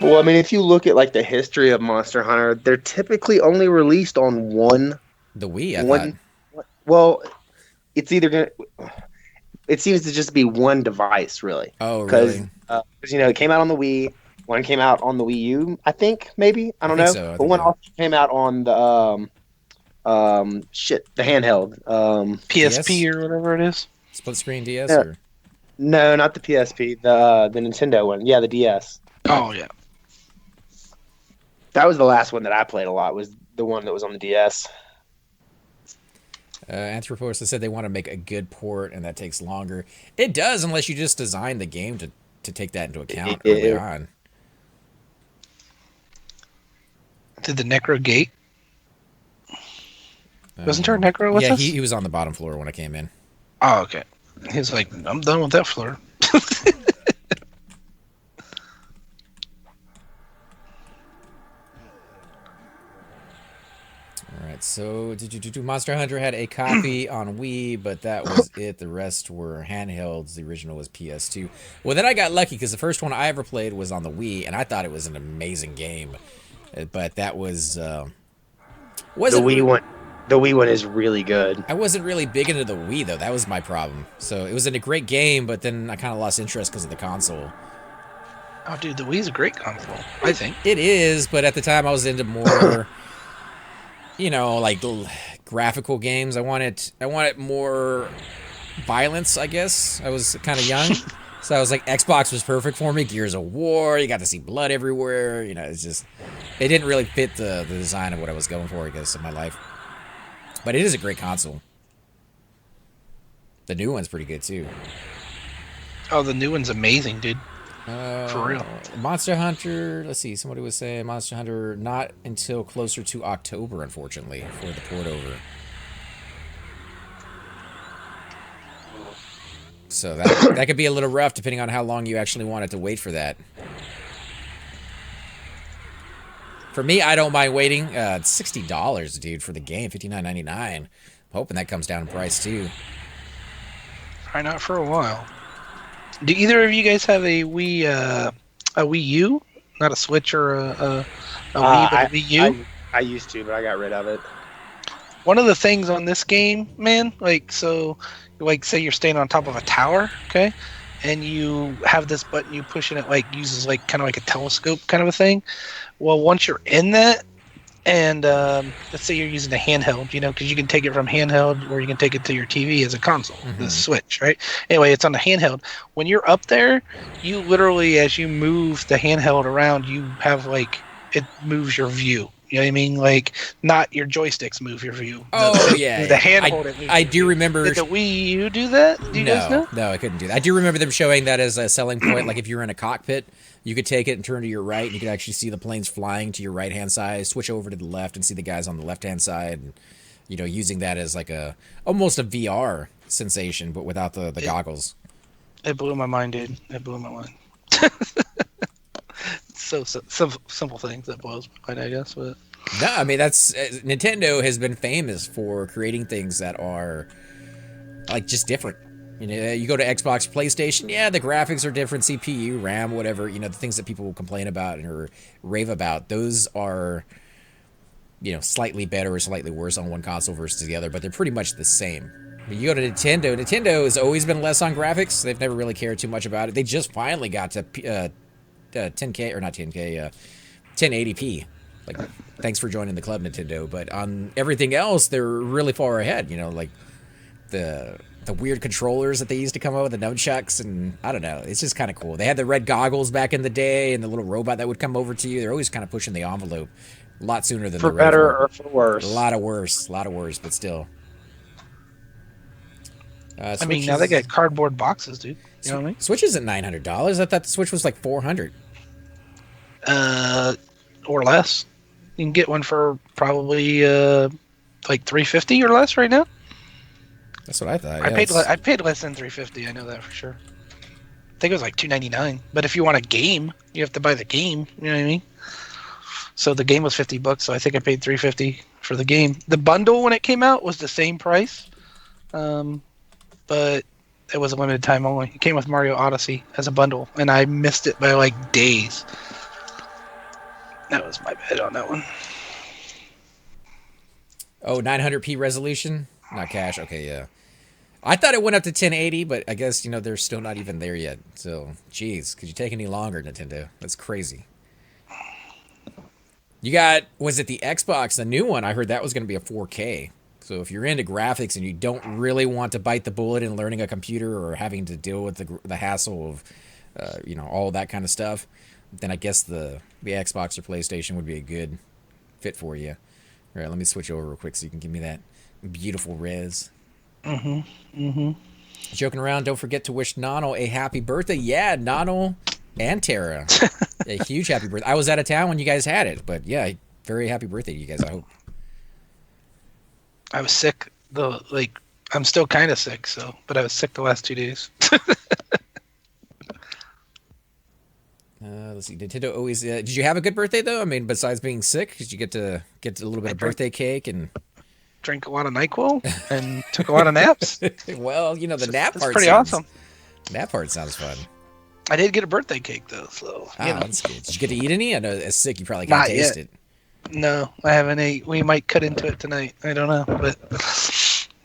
Well, I mean, if you look at like the history of Monster Hunter, they're typically only released on The Wii, I thought. one. Well, it's either gonna. It seems to just be one device, really, Oh, because really? it came out on the Wii. One came out on the Wii U, I think, maybe I I don't think know, so. I but think one so. also came out on the the handheld. DS, PSP or whatever it is. split screen DS, No, or no, not the PSP, the Nintendo one. Yeah, the DS. Oh yeah. That was the last one that I played a lot. Was the one that was on the DS. Anthropos said they want to make a good port, and that takes longer. It does, unless you just design the game to take that into account early It, on. Did the Necro Gate? Wasn't there a Necro with Yeah, he, us? he was on the bottom floor when I came in. Oh, okay. He's like, I'm done with that floor. All right, so Monster Hunter had a copy on Wii, but that was it. The rest were handhelds. The original was PS2. Well, then I got lucky because the first one I ever played was on the Wii, and I thought it was an amazing game. But that was the wasn't. Wii one. The Wii one is really good. I wasn't really big into the Wii though. That was my problem. So it was a great game, but then I kind of lost interest because of the console. Oh, dude, the Wii's a great console, I think. It is, but at the time I was into more, like graphical games. I wanted more violence. I guess I was kind of young, so I was like, Xbox was perfect for me. Gears of War, you got to see blood everywhere. It's just it didn't really fit the design of what I was going for, I guess, in my life. But it is a great console. The new one's pretty good too. Oh, the new one's amazing, dude. For real. Monster Hunter. Let's see. Somebody was saying Monster Hunter not until closer to October, unfortunately, for the port over. So that could be a little rough, depending on how long you actually wanted to wait for that. For me, I don't mind waiting. It's $60, dude, for the game. $59.99. I'm hoping that comes down in price too. Probably not for a while. Do either of you guys have a Wii U? Not a Switch or a Wii, but a Wii U? I used to, but I got rid of it. One of the things on this game, man, say you're standing on top of a tower, okay? And you have this button you push and it uses kind of like a telescope kind of a thing. Well, once you're in that, and let's say you're using a handheld, because you can take it from handheld or you can take it to your TV as a console, the Switch, right? Anyway, it's on the handheld. When you're up there, you literally, as you move the handheld around, you have it moves your view. You know what I mean? Not your joysticks move your view. Yeah. The handhold. I do remember. Did the Wii U do that? Do you guys know? No, I couldn't do that. I do remember them showing that as a selling point. Like if you were in a cockpit, you could take it and turn to your right, and you could actually see the planes flying to your right hand side. Switch over to the left and see the guys on the left hand side. And, using that as almost a VR sensation, but without the goggles. It blew my mind, dude. It blew my mind. So simple things that blows my mind, I guess. But no, I mean that's Nintendo has been famous for creating things that are just different. You go to Xbox, PlayStation, yeah, the graphics are different, CPU, RAM, whatever. The things that people will complain about or rave about, those are slightly better or slightly worse on one console versus the other, but they're pretty much the same. But you go to Nintendo. Nintendo has always been less on graphics. They've never really cared too much about it. They just finally got to 10K or not 10K, 1080p. Thanks for joining the club, Nintendo. But on everything else, they're really far ahead. The weird controllers that they used to come out with, the nunchucks, and I don't know. It's just kind of cool. They had the red goggles back in the day, and the little robot that would come over to you. They're always kind of pushing the envelope a lot sooner than for they're ready better for. or for worse. A lot worse, but still. I mean, now they got cardboard boxes, dude. You know what I mean? Switch isn't $900. I thought the Switch was like $400. Or less. You can get one for probably $350 or less right now. That's what I thought. I paid less than $350. I know that for sure. I think it was $299. But if you want a game, you have to buy the game. You know what I mean? So the game was $50. So I think I paid $350 for the game. The bundle when it came out was the same price, but it was a limited time only. It came with Mario Odyssey as a bundle, and I missed it by days. That was my bad on that one. Oh, 900p resolution, not cache. Okay, yeah. I thought it went up to 1080, but I guess they're still not even there yet. So, geez, could you take any longer, Nintendo? That's crazy. You got, was it the Xbox, the new one? I heard that was going to be a 4K. So if you're into graphics and you don't really want to bite the bullet in learning a computer or having to deal with the hassle of, all that kind of stuff, then I guess the Xbox or PlayStation would be a good fit for you. All right, let me switch over real quick so you can give me that beautiful res. Joking around, don't forget to wish Nano a happy birthday. Yeah, Nano and Tara. A huge happy birthday. I was out of town when you guys had it, but yeah, very happy birthday to you guys, I hope. I was sick, though. Like, I'm still kind of sick, but I was sick the last 2 days. Let's see. Nintendo always. Did you have a good birthday though? I mean, besides being sick, did you get a little bit of birthday cake and drank a lot of NyQuil and took a lot of naps? Well, the nap part. That's pretty awesome. That part sounds fun. I did get a birthday cake though, so that's good. Did you get to eat any? I know as sick, you probably can't taste it. No, I haven't ate. We might cut into it tonight. I don't know, but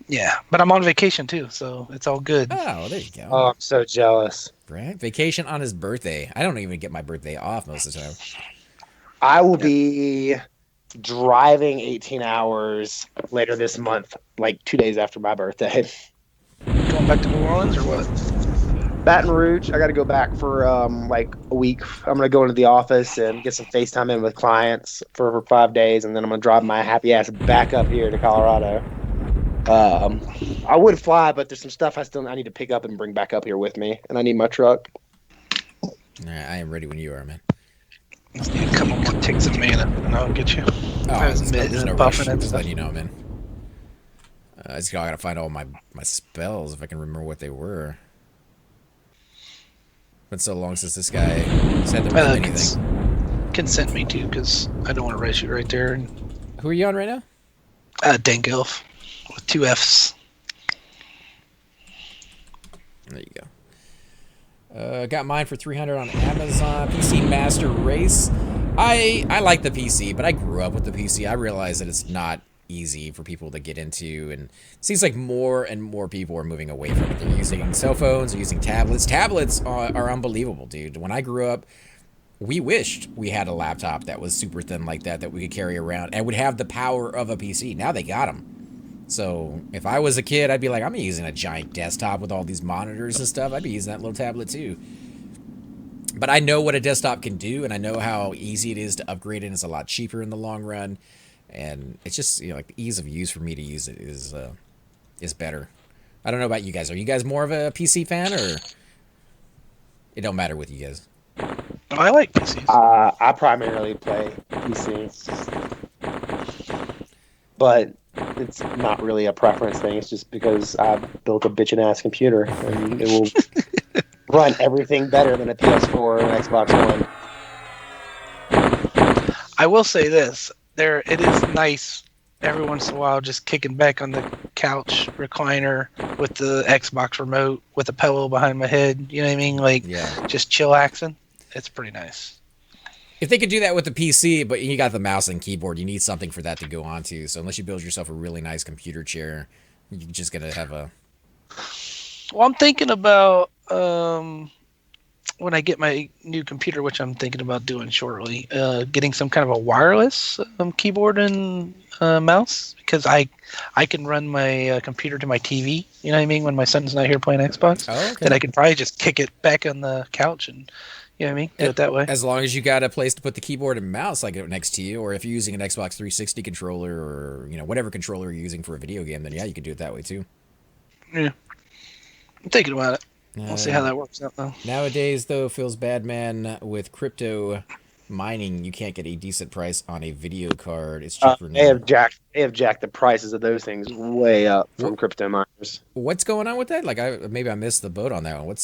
yeah. But I'm on vacation too, so it's all good. Oh, there you go. Oh, I'm so jealous. Right? Vacation on his birthday. I don't even get my birthday off most of the time. I will be driving 18 hours later this month, like 2 days after my birthday. Going back to New Orleans or what? Baton Rouge. I got to go back for like a week. I'm going to go into the office and get some FaceTime in with clients for 5 days, and then I'm going to drive my happy ass back up here to Colorado. I would fly, but there's some stuff I need to pick up and bring back up here with me, and I need my truck. All right, I am ready when you are, man. Just need a couple more ticks of mana, and I'll get you. There's no rush. Just letting you know, man. I gotta find all my spells if I can remember what they were. Been so long since this guy said there wasn't anything. Consent me too, because I don't want to race you right there. Who are you on right now? Dank Elf with 2 Fs. There you go. Got mine for $300 on Amazon. PC Master Race. I like the PC, but I grew up with the PC. I realize that it's not easy for people to get into, and it seems like more and more people are moving away from it. They're using cell phones, they're using tablets. Tablets are unbelievable, dude. When I grew up, we wished we had a laptop that was super thin like that we could carry around and would have the power of a PC. Now they got them. So if I was a kid, I'd be like, I'm using a giant desktop with all these monitors and stuff. I'd be using that little tablet too. But I know what a desktop can do, and I know how easy it is to upgrade it, and it's a lot cheaper in the long run. And it's just, like the ease of use for me to use it is better. I don't know about you guys. Are you guys more of a PC fan, or it don't matter with you guys? I like PCs. I primarily play PC, but it's not really a preference thing. It's just because I built a bitchin' ass computer, and it will run everything better than a PS4 or an Xbox One. I will say this. It is nice every once in a while just kicking back on the couch recliner with the Xbox remote with a pillow behind my head. You know what I mean? Like, just chillaxing. It's pretty nice. If they could do that with the PC, but you got the mouse and keyboard, you need something for that to go onto. So unless you build yourself a really nice computer chair, you're just going to have a... Well, I'm thinking about... when I get my new computer, which I'm thinking about doing shortly, getting some kind of a wireless keyboard and mouse, because I can run my computer to my TV. You know what I mean? When my son's not here playing Xbox, then I can probably just kick it back on the couch and, you know what I mean? Do it that way. As long as you got a place to put the keyboard and mouse like next to you, or if you're using an Xbox 360 controller, or whatever controller you're using for a video game, then yeah, you could do it that way too. Yeah, I'm thinking about it. We'll see how that works out, though. Nowadays, though, feels bad, man. With crypto mining, you can't get a decent price on a video card. It's cheaper now. They have jacked the prices of those things way up from crypto miners. What's going on with that? Like, maybe I missed the boat on that one.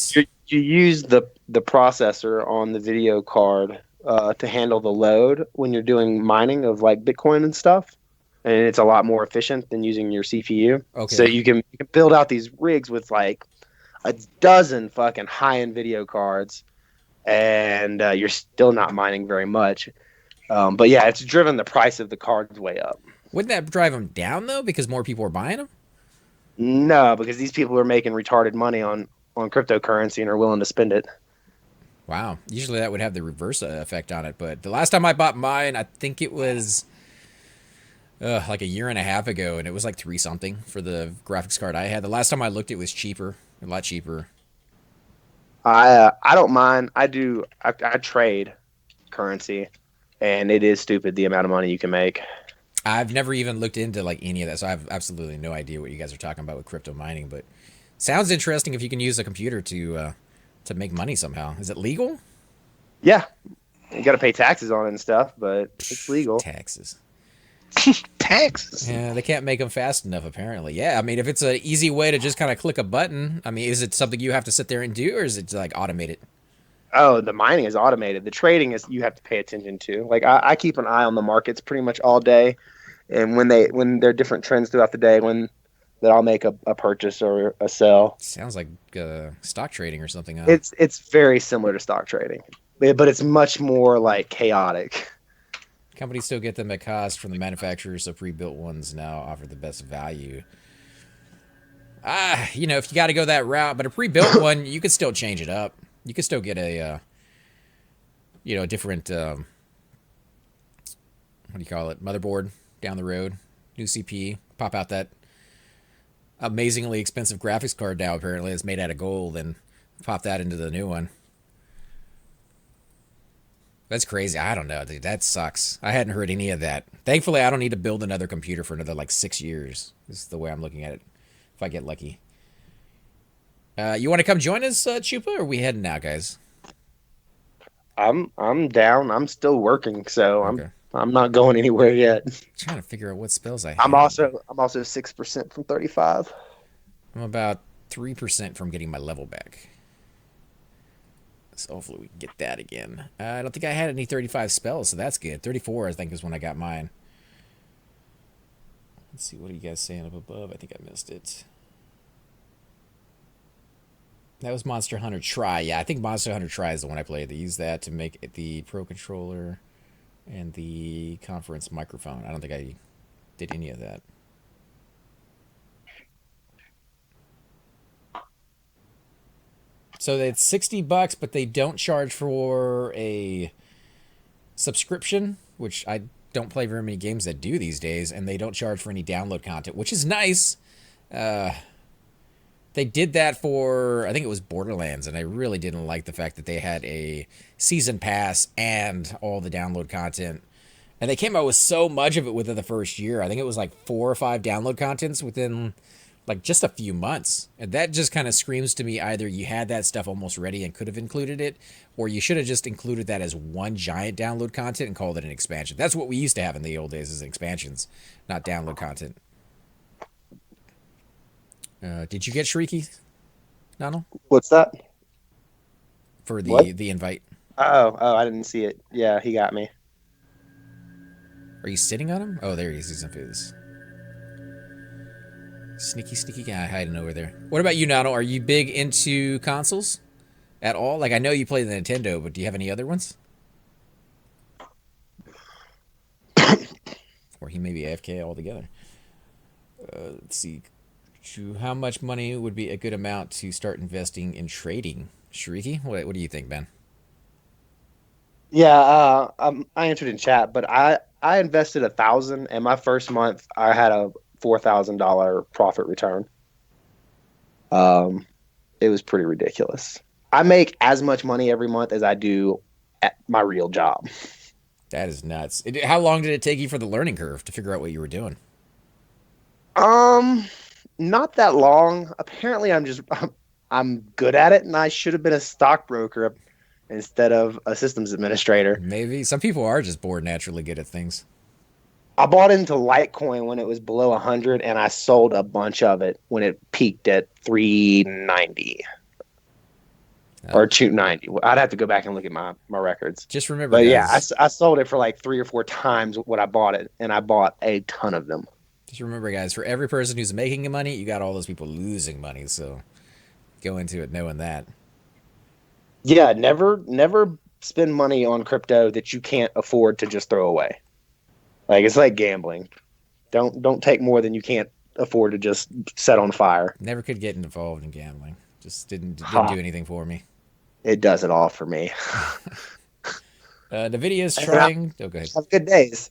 You use the processor on the video card to handle the load when you're doing mining of like Bitcoin and stuff, and it's a lot more efficient than using your CPU. Okay. So you can build out these rigs with like a dozen fucking high-end video cards, and you're still not mining very much. But yeah, it's driven the price of the cards way up. Wouldn't that drive them down though, because more people are buying them? No, because these people are making retarded money on cryptocurrency and are willing to spend it. Wow. Usually that would have the reverse effect on it. But the last time I bought mine, I think it was like a year and a half ago, and it was like three something for the graphics card I had. The last time I looked, it was cheaper, a lot cheaper. I don't mind. I trade currency, and it is stupid the amount of money you can make. I've never even looked into like any of that, so I have absolutely no idea what you guys are talking about with crypto mining. But sounds interesting if you can use a computer to make money somehow. Is it legal? Yeah, you got to pay taxes on it and stuff, but it's Psh, legal. taxes. Taxes. Yeah, they can't make them fast enough, apparently. Yeah, I mean, if it's an easy way to just kind of click a button, I mean, is it something you have to sit there and do, or is it like automated? Oh, the mining is automated. The trading is you have to pay attention to. Like I keep an eye on the markets pretty much all day, and when there are different trends throughout the day, when that I'll make a purchase or a sell. Sounds like stock trading or something, huh? It's very similar to stock trading, but it's much more like chaotic. Companies still get them at cost from the manufacturers, so pre-built ones now offer the best value. If you got to go that route, but a pre-built one, you could still change it up. You could still get a different, what do you call it, motherboard down the road, new CPU, pop out that amazingly expensive graphics card now. Apparently, it's made out of gold, and pop that into the new one. That's crazy. I don't know, dude. That sucks. I hadn't heard any of that. Thankfully, I don't need to build another computer for another like 6 years. This is the way I'm looking at it. If I get lucky. You want to come join us, Chupa, or are we heading now, guys? I'm down. I'm still working, so Okay. I'm not going anywhere yet. Trying to figure out what spells I I'm have. also 6% from 35. I'm about 3% from getting my level back. So hopefully we can get that again. I don't think I had any 35 spells, so that's good. 34, I think, is when I got mine. Let's see, what are you guys saying up above? I think I missed it. That was Monster Hunter Tri. Yeah, I think Monster Hunter Tri is the one I played. They used that to make it the Pro Controller and the conference microphone. I don't think I did any of that. So it's $60, but they don't charge for a subscription, which I don't play very many games that do these days, and they don't charge for any download content, which is nice. They did that for, I think it was Borderlands, and I really didn't like the fact that they had a season pass and all the download content. And they came out with so much of it within the first year. I think it was like 4 or 5 download contents within like just a few months. And that just kind of screams to me either you had that stuff almost ready and could have included it, or you should have just included that as one giant download content and called it an expansion. That's what we used to have in the old days, is expansions, not download content. Did you get Shrieky, Donald, What's that? for What? the invite? Oh, I didn't see it. Yeah, he got me. Are you sitting on him? Oh, there he is. He's in this. Sneaky guy hiding over there. What about you, Donald? Are you big into consoles at all? Like, I know you play the Nintendo, but do you have any other ones? Or he may be AFK altogether. Let's see. How much money would be a good amount to start investing in trading? Shrieky? What do you think, Ben? Yeah, I entered in chat, but I invested 1,000, and my first month I had a $4,000 profit return. Um, it was pretty ridiculous. I make as much money every month as I do at my real job. That is nuts. How long did it take you for the learning curve to figure out what you were doing? Um, Not that long. Apparently, I'm good at it, and I should have been a stockbroker instead of a systems administrator. Maybe. Some people are just bored naturally good at things. I bought into Litecoin when it was below 100, and I sold a bunch of it when it peaked at 390 or 290. I'd have to go back and look at my records. Just remember, But yeah, guys. I sold it for like 3 or 4 times what I bought it, and I bought a ton of them. Just remember, guys. For every person who's making money, you got all those people losing money. So go into it knowing that. Yeah, never spend money on crypto that you can't afford to just throw away. Like it's like gambling. Don't take more than you can't afford to just set on fire. Never could get involved in gambling. Just didn't Ha, do anything for me. it does it all for me. Nvidia's And I trying. Oh, go ahead. have good days.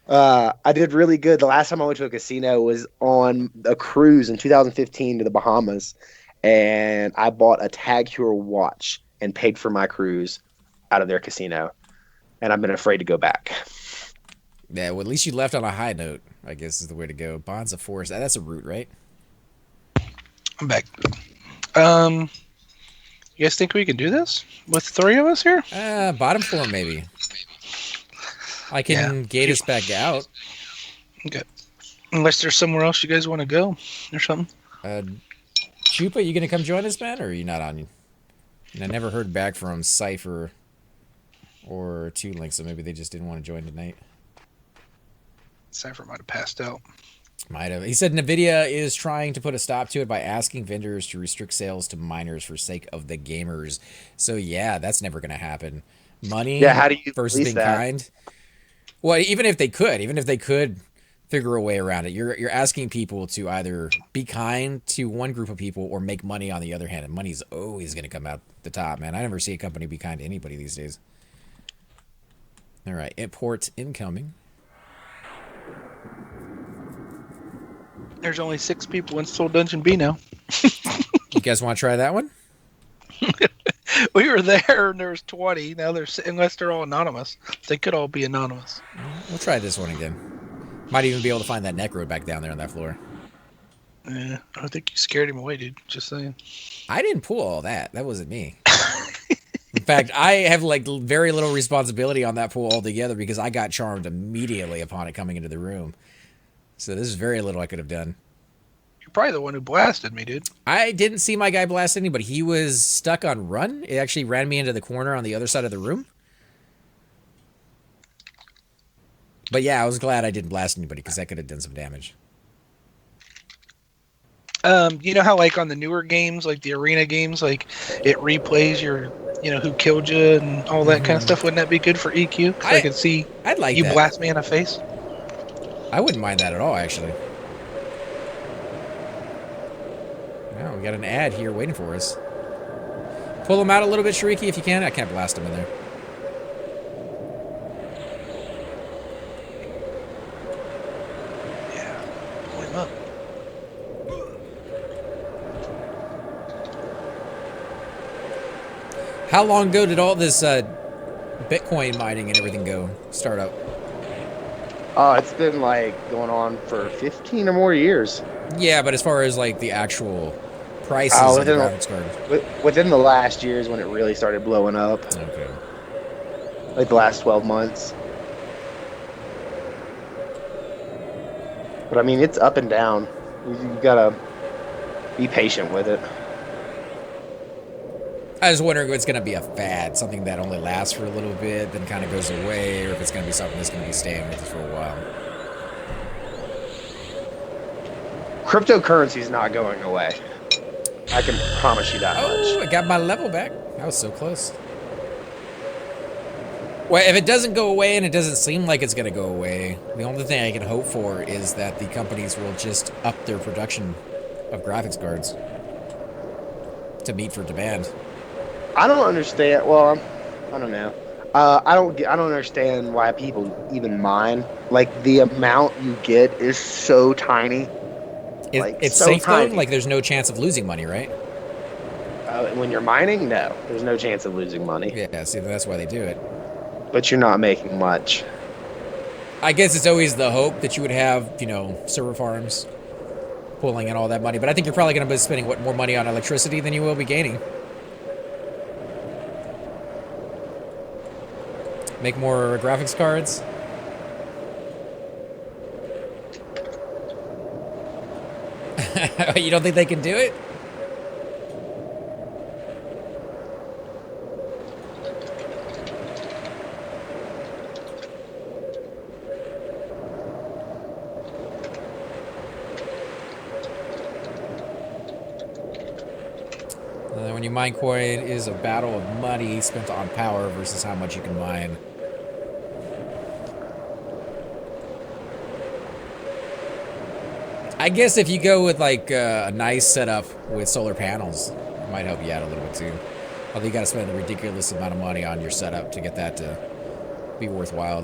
I did really good. The last time I went to a casino was on a cruise in 2015 to the Bahamas, and I bought a Tag Heuer watch and paid for my cruise out of their casino, and I've been afraid to go back. Yeah, well, at least you left on a high note, I guess is the way to go. Bonds of Force. That's a route, right? I'm back. You guys think we can do this with 3 of us here? Bottom floor, maybe. I can gate us back out. Okay. Unless there's somewhere else you guys want to go or something. Chupa, you gonna come join us, man, or are you not on? And I never heard back from Cypher or Two Link, so maybe they just didn't want to join tonight. Cypher might have passed out. Might have. He said Nvidia is trying to put a stop to it by asking vendors to restrict sales to miners for sake of the gamers. So yeah, that's never gonna happen. Money Yeah, how do you versus police being that? kind. Well, even if they could figure a way around it, you're asking people to either be kind to one group of people or make money on the other hand, and money's always going to come out the top, man. I never see a company be kind to anybody these days. All right, import incoming. There's only 6 people in Soul Dungeon B now. You guys want to try that one? We were there and there was 20. Now there's, unless they're all anonymous, they could all be anonymous. We'll try this one again. Might even be able to find that necro back down there on that floor. Yeah, I think you scared him away, dude. Just saying. I didn't pull all that. That wasn't me. In fact, I have like very little responsibility on that pool altogether because I got charmed immediately upon it coming into the room. So this is very little I could have done. You're probably the one who blasted me, dude. I didn't see my guy blast anybody. He was stuck on run. It actually ran me into the corner on the other side of the room. But yeah, I was glad I didn't blast anybody because that could have done some damage. You know how like on the newer games, like the arena games, like it replays your, you know, who killed you and all that kind of stuff. Wouldn't that be good for EQ? 'Cause I could see I'd like you that. blast me in the face. I wouldn't mind that at all, actually. Wow, we got an ad here waiting for us. Pull him out a little bit, Shariki, if you can. I can't blast him in there. Yeah, pull him up. How long ago did all this Bitcoin mining and everything start up? Oh, it's been like going on for 15 or more years. Yeah, but as far as like the actual prices of the graphics card. Within the last years when it really started blowing up, Okay. like the last 12 months. But I mean, it's up and down. You gotta be patient with it. I was wondering if it's going to be a fad, something that only lasts for a little bit, then kind of goes away, or if it's going to be something that's going to be staying with us for a while. Cryptocurrency is not going away. I can promise you that Oh, much. I got my level back. I was so close. Well, if it doesn't go away, and it doesn't seem like it's going to go away, the only thing I can hope for is that the companies will just up their production of graphics cards to meet for demand. I don't understand. Well, I don't know. I don't understand why people even mine. Like the amount you get is so tiny. It's so safe though. tiny. Like there's no chance of losing money, right? When you're mining, no, there's no chance of losing money. Yeah. See, that's why they do it. But you're not making much. I guess it's always the hope that you would have, you know, server farms pulling in all that money. But I think you're probably going to be spending more money on electricity than you will be gaining. Make more graphics cards. You don't think they can do it? When you mine coin is a battle of money spent on power versus how much you can mine. I guess if you go with like a nice setup with solar panels, it might help you out a little bit too. Although you got to spend a ridiculous amount of money on your setup to get that to be worthwhile.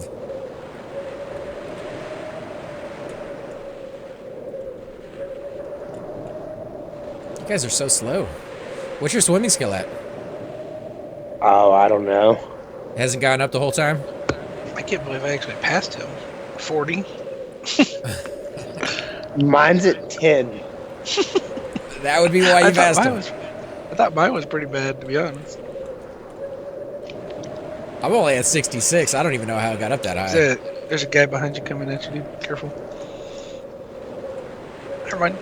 You guys are so slow. What's your swimming skill at? Oh, I don't know. It hasn't gone up the whole time? I can't believe I actually passed him. 40. Mine's at 10. That would be why you passed him. I thought mine was pretty bad, to be honest. I'm only at 66. I don't even know how it got up that high. There's a guy behind you coming at you, dude. Careful. Never mind.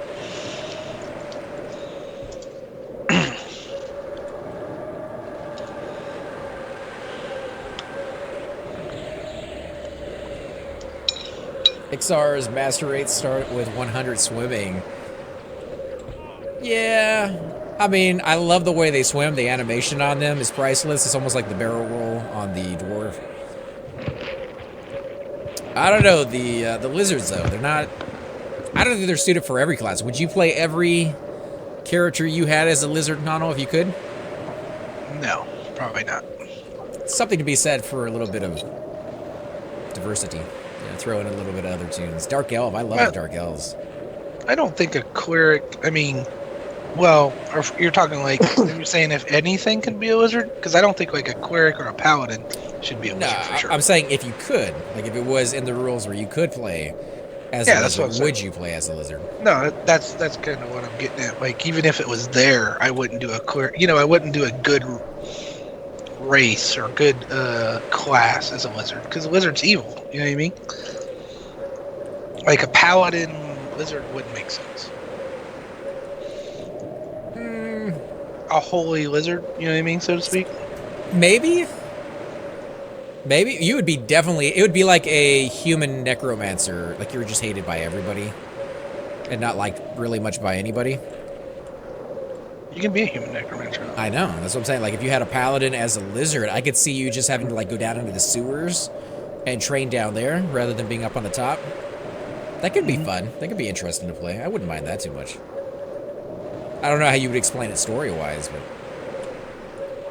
Pixar's master rates start with 100 swimming. Yeah. I mean, I love the way they swim. The animation on them is priceless. It's almost like the barrel roll on the dwarf. I don't know. The lizards, though, they're not... I don't think they're suited for every class. Would you play every character you had as a lizard, Nano, if you could? No, probably not. Something to be said for a little bit of diversity. Throw in a little bit of other tunes. Dark Elf, I love the Dark Elves. I don't think a cleric, I mean, well, or you're talking like, you're saying if anything can be a wizard? Because I don't think like a cleric or a paladin should be a wizard for sure. I'm saying if you could, like if it was in the rules where you could play as a lizard, would you play as a lizard? No, that's kind of what I'm getting at. Like even if it was there, I wouldn't do a cleric, I wouldn't do a good race or good class as a wizard, because a wizard's evil, you know what I mean? Like a paladin lizard wouldn't make sense. A holy lizard, you know what I mean, so to speak? Maybe you would be it would be like a human necromancer, like you were just hated by everybody and not liked really much by anybody. You can be a human necromancer. I know, that's what I'm saying. Like if you had a paladin as a lizard, I could see you just having to like go down into the sewers and train down there rather than being up on the top. That could be fun. That could be interesting to play. I wouldn't mind that too much. I don't know how you would explain it story-wise, but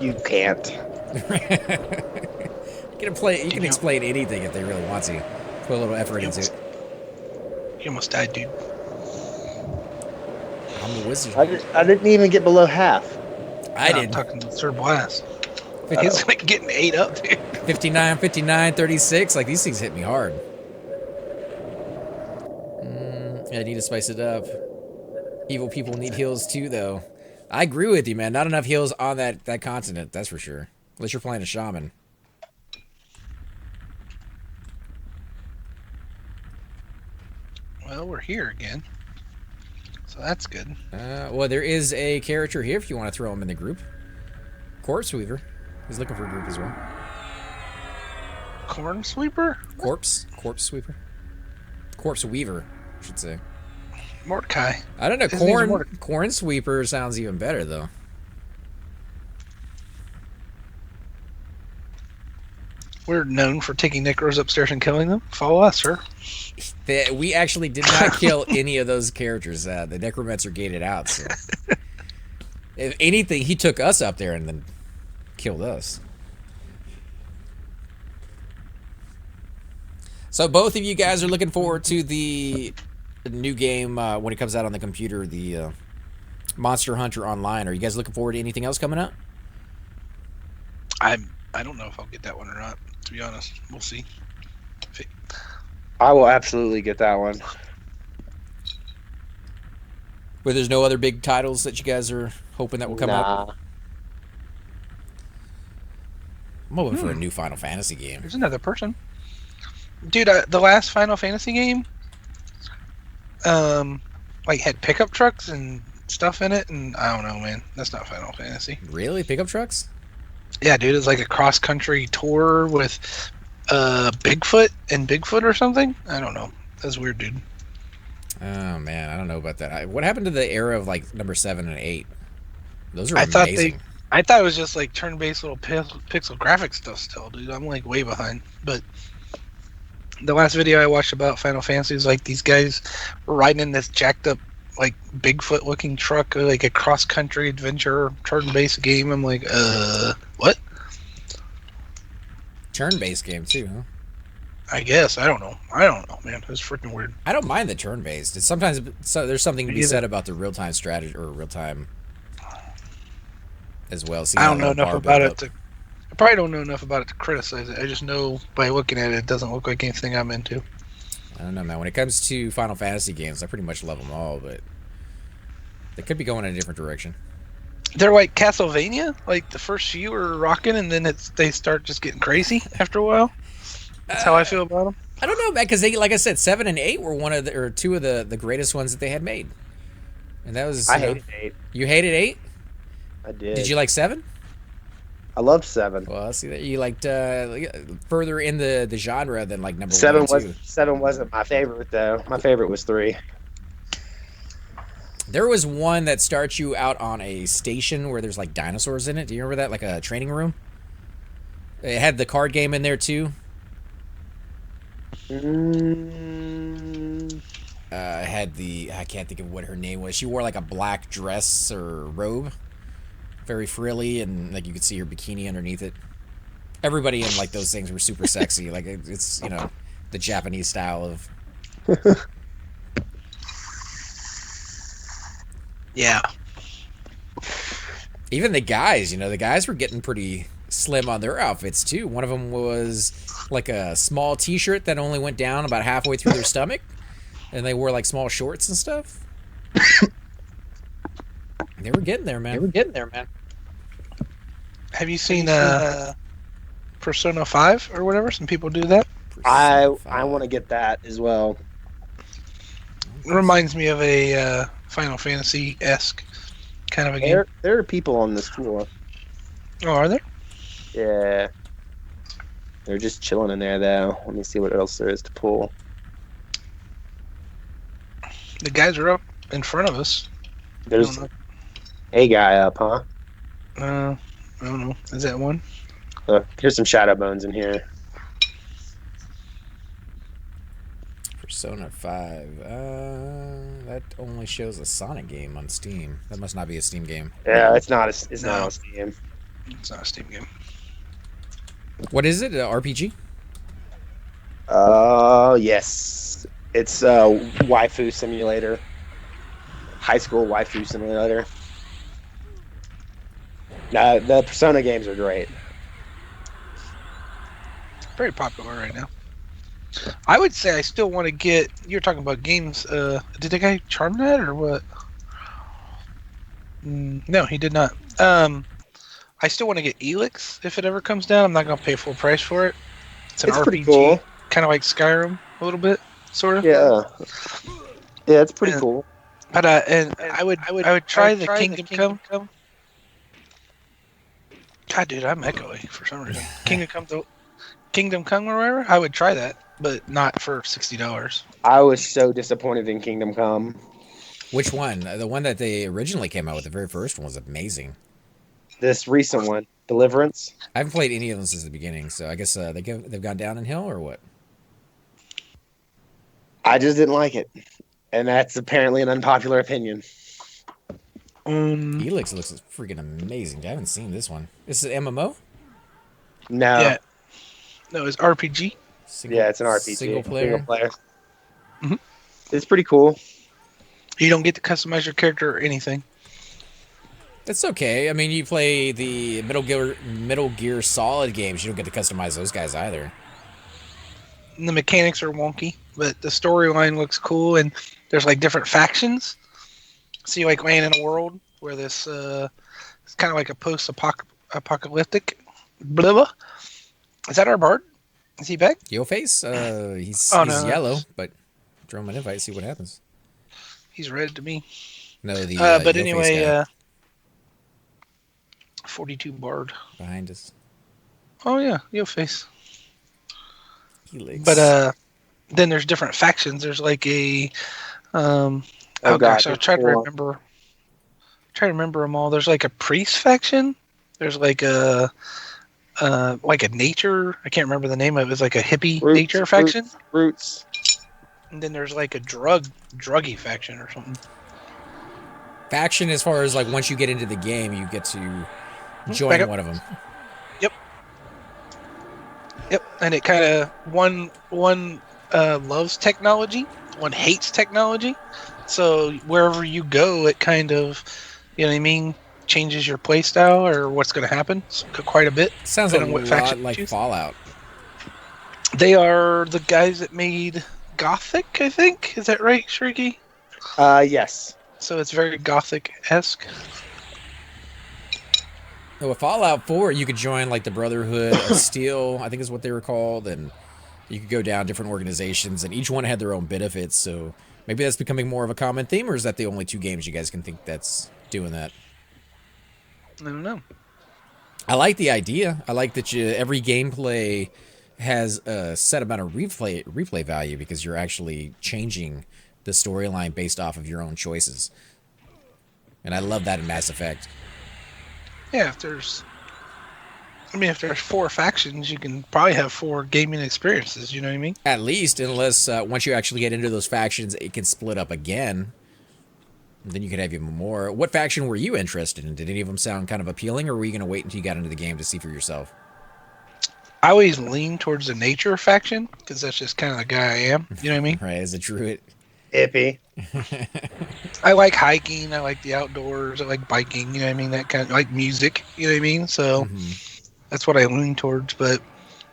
you can't. You can explain anything if they really want to. Put a little effort into it. You almost died, dude. I'm a wizard. I didn't even get below half. I'm talking to Sir Blast. He's like getting ate up, dude. 59, 59, 36. Like these things hit me hard. I need to spice it up. Evil people need heals too, though. I agree with you, man. Not enough heals on that continent, that's for sure. Unless you're playing a shaman. Well, we're here again. So that's good. Well, there is a character here if you want to throw him in the group. Corpse Weaver. He's looking for a group as well. Corn Sweeper? Corpse Sweeper. Corpse Weaver, I should say. Mordecai. I don't know. Corn Sweeper sounds even better, though. We're known for taking necros upstairs and killing them. Follow us, sir. We actually did not kill any of those characters. The necromancer gated out. So. If anything, he took us up there and then killed us. So both of you guys are looking forward to the new game when it comes out on the computer, the Monster Hunter Online. Are you guys looking forward to anything else coming out? I don't know if I'll get that one or not, to be honest. We'll see. I will absolutely get that one. But there's no other big titles that you guys are hoping that will come out? I'm hoping for a new Final Fantasy game. There's another person. Dude, the last Final Fantasy game, like had pickup trucks and stuff in it, and I don't know, man. That's not Final Fantasy. Really? Pickup trucks? Yeah, dude, it's like a cross-country tour with Bigfoot or something. I don't know. That's weird, dude. Oh man, I don't know about that. What happened to the era of like number 7 and 8? Those are I thought amazing. I thought it was just like turn-based little pixel graphic stuff still, dude. I'm like way behind. But the last video I watched about Final Fantasy is like these guys were riding in this jacked up like Bigfoot looking truck, like a cross country adventure turn-based game. I'm like, what? Turn-based game too, huh? I guess I don't know. I don't know, man. It's freaking weird. I don't mind the turn-based. It's sometimes there's something to Me be either. said about the real-time strategy or real-time as well. Seeing I that don't know little enough bar about build it up. to. I probably don't know enough about it to criticize it. I just know by looking at it, it doesn't look like anything I'm into. I don't know, man. When it comes to Final Fantasy games, I pretty much love them all, but they could be going in a different direction. They're like Castlevania. Like the first few are rocking, and then they start just getting crazy after a while. That's how I feel about them. I don't know, man, because they, like I said, 7 and 8 were two of the greatest ones that they had made, and that was I hated 8. You hated 8. I did. Did you like 7? I loved 7. Well, I see that you liked further in the genre than like number 1 7 and 2. 7 wasn't my favorite though. My favorite was 3. There was one that starts you out on a station where there's like dinosaurs in it. Do you remember that? Like a training room. It had the card game in there too. Mm, It had I can't think of what her name was. She wore like a black dress or robe, very frilly, and like you could see her bikini underneath it. Everybody in like those things were super sexy. Like it's the Japanese style of. Yeah. Even the guys, the guys were getting pretty slim on their outfits too. One of them was like a small T-shirt that only went down about halfway through their stomach, and they wore like small shorts and stuff. They were getting there, man. Have you seen Persona 5 or whatever? Some people do that. I want to get that as well. It reminds me of a Final Fantasy-esque kind of a game. There are people on this floor. Oh, are there? Yeah. They're just chilling in there though. Let me see what else there is to pull. The guys are up in front of us. There's a guy up, huh? I don't know. Is that one? Here's some shadow bones in here. Persona 5. That only shows a Sonic game on Steam. That must not be a Steam game. Yeah, it's not. It's not on Steam. It's not a Steam game. What is it? An RPG? Yes. It's a waifu simulator. High school waifu simulator. No, the Persona games are great. Very popular right now. I would say I still want to get. You're talking about games. Did the guy charm that or what? No, he did not. I still want to get Elix if it ever comes down. I'm not gonna pay full price for it. It's an It's RPG, pretty cool. kind of like Skyrim, a little bit, sort of. Yeah. Yeah, it's pretty cool. But and I would try the Kingdom Come. God, dude, I'm echoing for some reason. Kingdom Come or whatever. I would try that, but not for $60. I was so disappointed in Kingdom Come. Which one? The one that they originally came out with, the very first one, was amazing. This recent one, Deliverance. I haven't played any of them since the beginning, so I guess they've gone down in hill or what? I just didn't like it, and that's apparently an unpopular opinion. Elix looks freaking amazing. I haven't seen this one. This is an MMO? No. Yeah. No, it's RPG. Yeah, it's an RPG. Single player. Mhm. It's pretty cool. You don't get to customize your character or anything. It's okay. I mean, you play the Metal Gear Solid games. You don't get to customize those guys either. And the mechanics are wonky, but the storyline looks cool, and there's like different factions. So you like land in a world where this it's kind of like a post-apocalyptic. Blah blah. Is that our Bard? Is he back? Yo face? He's no. yellow, but throw him an invite, see what happens. He's red to me. No, the but Yo-Face anyway, guy 42 Bard. behind us. Oh yeah, Yo face. Helix. But then there's different factions. There's like a oh gosh, I was trying to remember. trying to remember them all. There's like a priest faction. There's like a nature. I can't remember the name of it. It's like a hippie nature faction. Roots. And then there's like a druggy faction or something. Faction, as far as like once you get into the game, you get to join one of them. Yep. And it kind of one loves technology, one hates technology. So wherever you go, it kind of, you know what I mean, changes your play style or what's going to happen quite a bit. Sounds a lot like Fallout. They are the guys that made Gothic, I think. Is that right, Shrieky? Yes. So it's very Gothic-esque. So with Fallout 4, you could join like the Brotherhood of Steel, I think is what they were called, and you could go down different organizations, and each one had their own benefits. So maybe that's becoming more of a common theme, or is that the only two games you guys can think that's doing that? I don't know. I like the idea. I like that every gameplay has a set amount of replay value because you're actually changing the storyline based off of your own choices. And I love that in Mass Effect. Yeah, if there's 4 factions, you can probably have 4 gaming experiences, you know what I mean? At least, unless once you actually get into those factions, it can split up again. Then you could have even more. What faction were you interested in? Did any of them sound kind of appealing, or were you going to wait until you got into the game to see for yourself? I always lean towards the nature faction, because that's just kind of the guy I am, you know what I mean? Right, as a druid. Hippie. I like hiking, I like the outdoors, I like biking, you know what I mean? That kind of, I like music, you know what I mean? So that's what I lean towards. But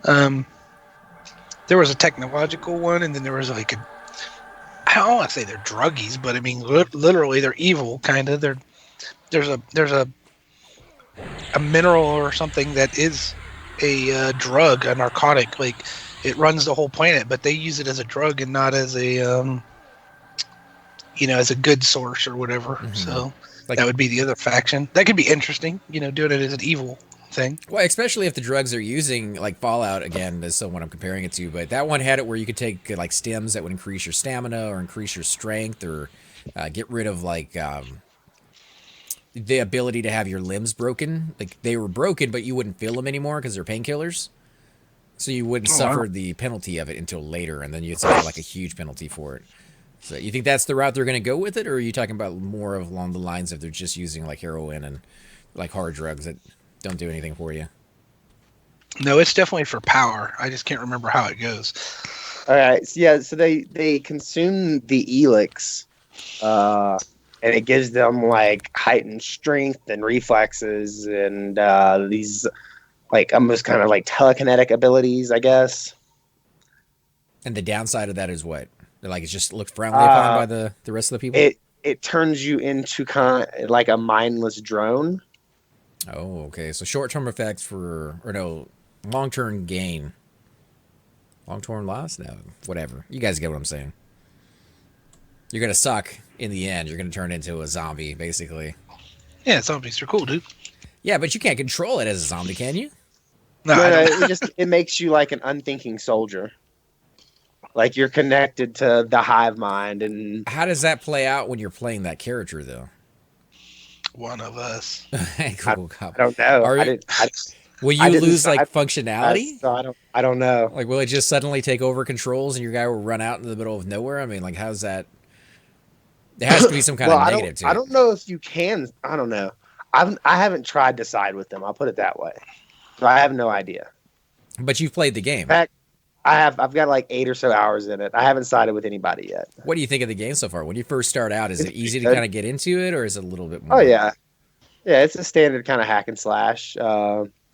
there was a technological one, and then there was like I don't want to say they're druggies, but I mean literally they're evil, kind of. There's a mineral or something that is a drug, a narcotic. Like it runs the whole planet, but they use it as a drug and not as a as a good source or whatever. So Like, that would be the other faction. That could be interesting, doing it as an evil thing. Well, especially if the drugs they're using, like Fallout, again, is what I'm comparing it to, but that one had it where you could take like stems that would increase your stamina or increase your strength or get rid of like the ability to have your limbs broken. Like they were broken, but you wouldn't feel them anymore because they're painkillers. So you wouldn't suffer the penalty of it until later, and then you'd suffer like a huge penalty for it. So you think that's the route they're going to go with it, or are you talking about more of along the lines of they're just using like heroin and like hard drugs that don't do anything for you? No, it's definitely for power. I just can't remember how it goes. All right. So they consume the elix, and it gives them like heightened strength and reflexes and these like almost kind of like telekinetic abilities, I guess. And the downside of that is what? Like it just looks frowned upon by the rest of the people? It turns you into kind of like a mindless drone. Oh, okay. So short-term effects long-term gain. Long-term loss? No, whatever. You guys get what I'm saying. You're going to suck in the end. You're going to turn into a zombie, basically. Yeah, zombies are cool, dude. Yeah, but you can't control it as a zombie, can you? No, it makes you like an unthinking soldier. Like you're connected to the hive mind. And how does that play out when you're playing that character, though? One of us. Cool. I don't know. Will you lose like functionality? So I don't know. Like, will it just suddenly take over controls and your guy will run out into the middle of nowhere? I mean, like, how's that? There has to be some kind of negative to it. I don't know if you can. I don't know. I haven't tried to side with them. I'll put it that way. So I have no idea. But you've played the game. In fact, I've got like 8 or so hours in it. I haven't sided with anybody yet. What do you think of the game so far? When you first start out, is it easy to kind of get into it, or is it a little bit more? Oh yeah, it's a standard kind of hack and slash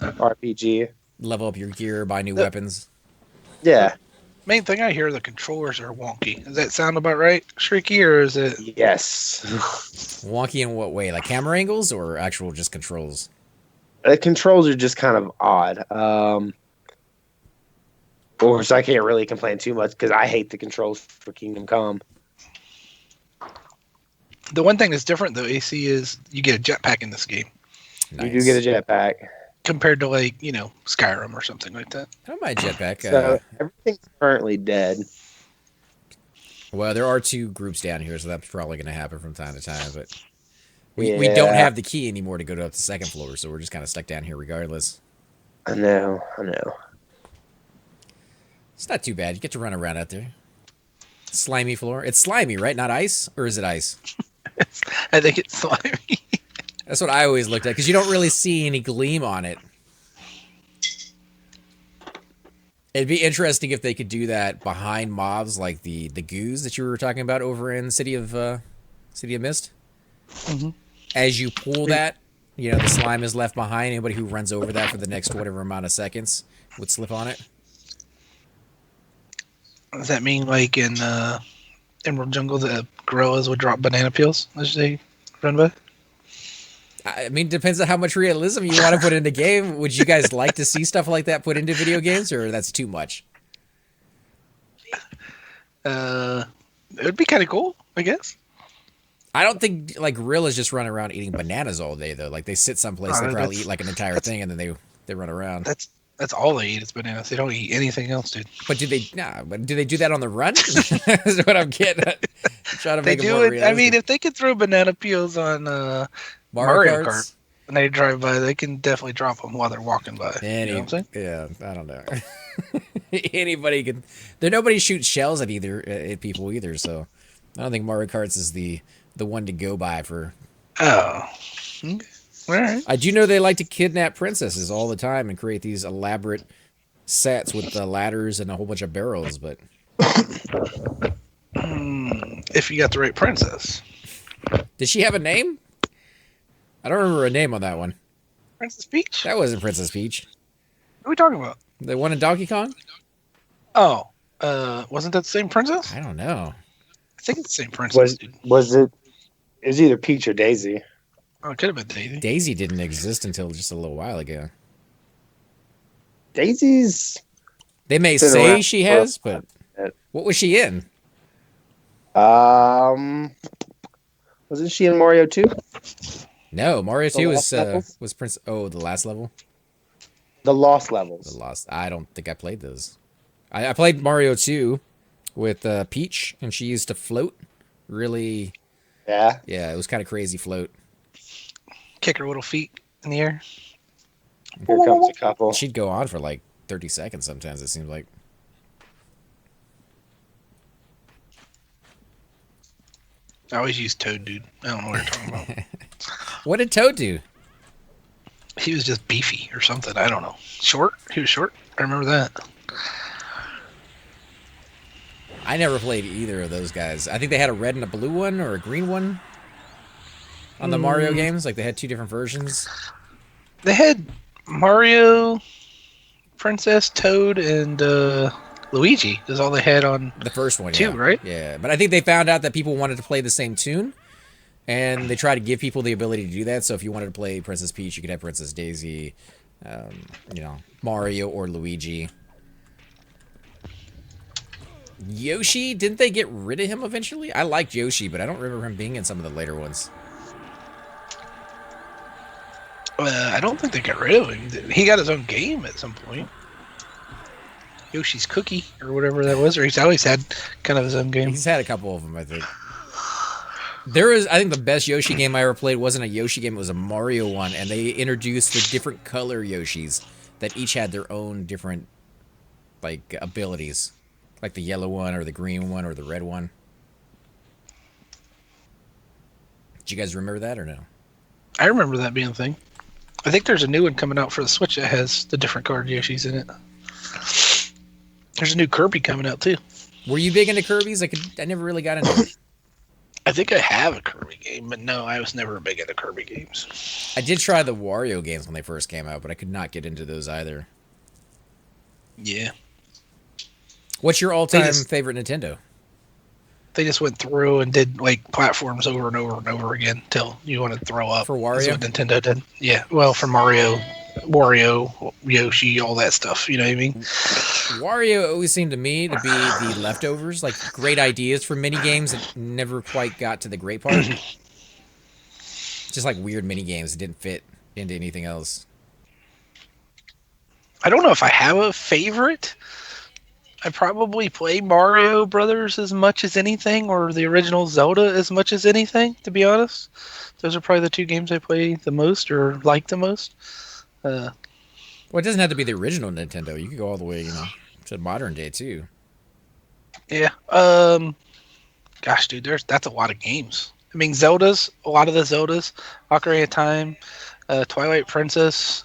RPG. Level up your gear, buy new weapons. Yeah. Main thing I hear, the controllers are wonky. Does that sound about right, Shrieky, or is it? Yes. Wonky in what way? Like camera angles or actual just controls? The controls are just kind of odd. Or so I can't really complain too much because I hate the controls for Kingdom Come. The one thing that's different though, AC, is you get a jetpack in this game. Nice. You do get a jetpack. Compared to like, Skyrim or something like that. I don't mind jetpack. So everything's currently dead. Well, there are 2 groups down here, so that's probably going to happen from time to time. But We don't Yeah, have the key anymore to go to up the second floor, so we're just kind of stuck down here regardless. I know. I know. It's not too bad. You get to run around out there. Slimy floor. It's slimy, right? Not ice? Or is it ice? I think it's slimy. That's what I always looked at, because you don't really see any gleam on it. It'd be interesting if they could do that behind mobs, like the goos that you were talking about over in City of Mist. Mhm. As you pull that, the slime is left behind. Anybody who runs over that for the next whatever amount of seconds would slip on it. Does that mean like in Emerald Jungle, the gorillas would drop banana peels as they run by? I mean, depends on how much realism you want to put in the game. Would you guys like to see stuff like that put into video games, or that's too much? It would be kind of cool, I guess. I don't think like gorillas just run around eating bananas all day though. Like they sit someplace, they probably eat like an entire thing, and then they run around. That's all they eat is bananas. They don't eat anything else, dude. But do they do that on the run? That's what I'm getting at. Trying to They make it do more it. realistic. I mean, if they could throw banana peels on Mario Karts? Kart and they drive by, they can definitely drop them while they're walking by. You know what I'm saying? Yeah, I don't know. Anybody can. Nobody shoots shells at people either. So I don't think Mario Karts is the one to go by for. Oh, okay. All right. I do know they like to kidnap princesses all the time and create these elaborate sets with the ladders and a whole bunch of barrels. But If you got the right princess. did she have a name? I don't remember a name on that one. Princess Peach? That wasn't Princess Peach. What are we talking about? The one in Donkey Kong? Oh, wasn't that the same princess? I don't know. I think it's the same princess. Was it? It was either Peach or Daisy. Oh, it could have been Daisy. Daisy didn't exist until just a little while ago. Daisy's. They may been say around she for has, a but bit. what was she in? Wasn't she in Mario 2? No, Mario 2 Lost Levels? was Prince. Oh, the last level? The Lost Levels. The Lost. I don't think I played those. I played Mario 2 with Peach, and she used to float. Really. Yeah. Yeah, it was kind of crazy float. Kick her little feet in the air. Here comes a couple. She'd go on for like 30 seconds sometimes, it seemed like. I always use Toad, dude. I don't know what you're talking about. What did Toad do? He was just beefy or something. I don't know. Short? He was short. I remember that. I never played either of those guys. I think they had a red and a blue one or a green one on the Mario games. Like they had two different versions. They had Mario, Princess, Toad, and Luigi is all they had on The first one, two, yeah. right? Yeah, but I think they found out that people wanted to play the same tune, and they tried to give people the ability to do that. So if you wanted to play Princess Peach, you could have Princess Daisy, Mario or Luigi. Yoshi, didn't they get rid of him eventually? I liked Yoshi, but I don't remember him being in some of the later ones. I don't think they got rid of him. He got his own game at some point. Yoshi's Cookie or whatever that was, or he's always had kind of his own game. He's had a couple of them, I think. I think the best Yoshi game I ever played wasn't a Yoshi game, it was a Mario one, and they introduced the different color Yoshis that each had their own different, like, abilities. Like the yellow one, or the green one, or the red one. Did you guys remember that, or no? I remember that being a thing. I think there's a new one coming out for the Switch that has the different colored Yoshis in it. There's a new Kirby coming out too. Were you big into Kirby's? I never really got into it. I think I have a Kirby game, but no, I was never big into Kirby games. I did try the Wario games when they first came out, but I could not get into those either. Yeah. What's your all-time favorite Nintendo? They just went through and did like platforms over and over and over again till you want to throw up. For Wario? That's what Nintendo did. Yeah. Well, for Mario, Wario, Yoshi, all that stuff. You know what I mean? Wario always seemed to me to be the leftovers, like great ideas for mini games that never quite got to the great part. Just like weird mini games that didn't fit into anything else. I don't know if I have a favorite. I probably play Mario Brothers as much as anything, or the original Zelda as much as anything. To be honest, those are probably the two games I play the most or like the most. Uh, Well, it doesn't have to be the original Nintendo. You could go all the way, to modern day too. yeah. Gosh, dude, that's a lot of games. I mean, a lot of the Zeldas, Ocarina of Time, Twilight Princess,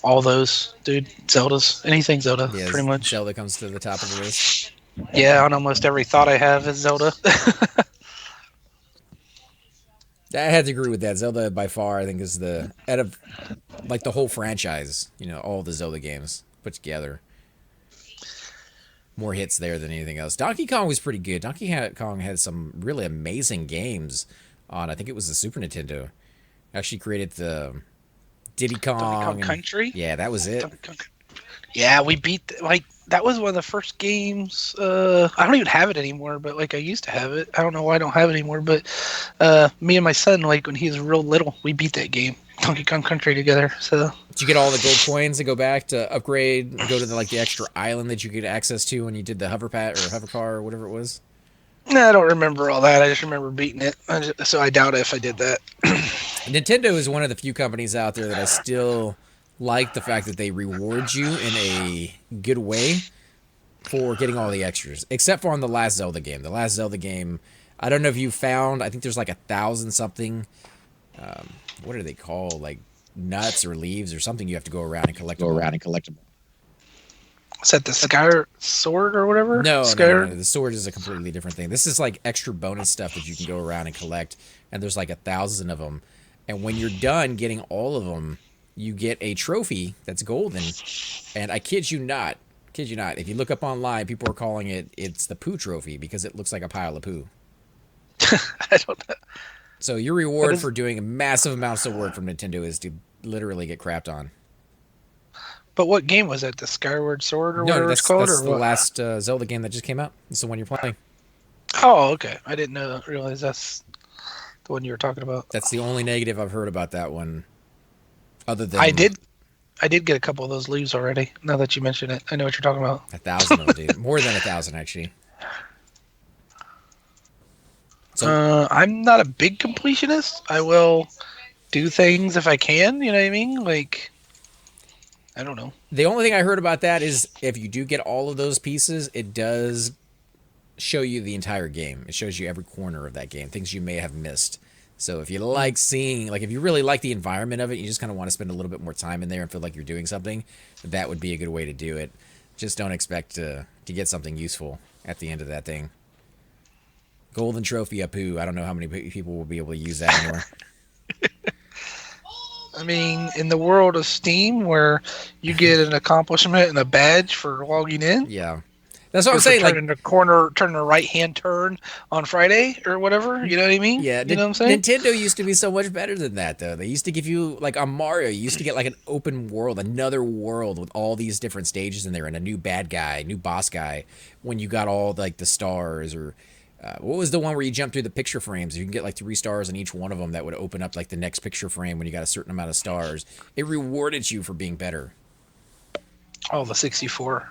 all those, dude. Zeldas, anything Zelda, Yeah, pretty much. Zelda comes to the top of the list. Yeah, on almost every thought I have is Zelda. I had to agree with that. Zelda by far, I think, is out of like the whole franchise. All the Zelda games put together. More hits there than anything else. Donkey Kong was pretty good. Kong had some really amazing games on. I think it was the Super Nintendo. Actually created the Diddy Donkey Kong Kong and Country. yeah, that was it. Donkey Kong. Yeah, we beat like that was one of the first games. I don't even have it anymore, but like I used to have it. I don't know why I don't have it anymore, but me and my son, like when he was real little, we beat that game, Donkey Kong Country, together. So Did you get all the gold coins to go back to upgrade, go to the extra island that you get access to when you did the hover car or whatever it was? no, I don't remember all that. I just remember beating it. So I doubt if I did that. Nintendo is one of the few companies out there that I still like the fact that they reward you in a good way for getting all the extras, except for on the last Zelda game. The last Zelda game, I don't know if you found, I think there's like 1,000 something, what are they called? Like nuts or leaves or something you have to go around and collect them. Is that the Sky Sword or whatever? No, Sky. no. The sword is a completely different thing. This is like extra bonus stuff that you can go around and collect, and there's like 1,000 of them. And when you're done getting all of them, you get a trophy that's golden. And I kid you not, if you look up online, people are calling it's the poo trophy because it looks like a pile of poo. I don't know. So your reward for doing massive amounts of work from Nintendo is to literally get crapped on. But what game was that? The Skyward Sword or whatever it's No, called? that's Or the what? last Zelda game that just came out. It's the one you're playing. Oh, okay. I didn't realize that's the one you were talking about. That's the only negative I've heard about that one. Other than I did get a couple of those leaves already. Now that you mention it, I know what you're talking about. 1,000 of them, dude. More than 1,000 actually. So I'm not a big completionist. I will do things if I can. You know what I mean? Like, I don't know. the only thing I heard about that is if you do get all of those pieces, it does show you the entire game. It shows you every corner of that game, things you may have missed. So if you like seeing, like if you really like the environment of it, you just kind of want to spend a little bit more time in there and feel like you're doing something, that would be a good way to do it. Just don't expect to get something useful at the end of that thing. Golden trophy up who? I don't know how many people will be able to use that anymore. I mean, in the world of Steam, where you get an accomplishment and a badge for logging in, Yeah. That's what I'm saying. turning a right hand turn on Friday or whatever. You know what I mean? Yeah, You know what I'm saying? Nintendo used to be so much better than that, though. They used to give you, like on Mario, you used to get like an open world, another world with all these different stages in there and a new bad guy, new boss guy when you got all like the stars. Or what was the one where you jump through the picture frames? You can get like 3 stars in each one of them that would open up like the next picture frame when you got a certain amount of stars. It rewarded you for being better. Oh, the 64.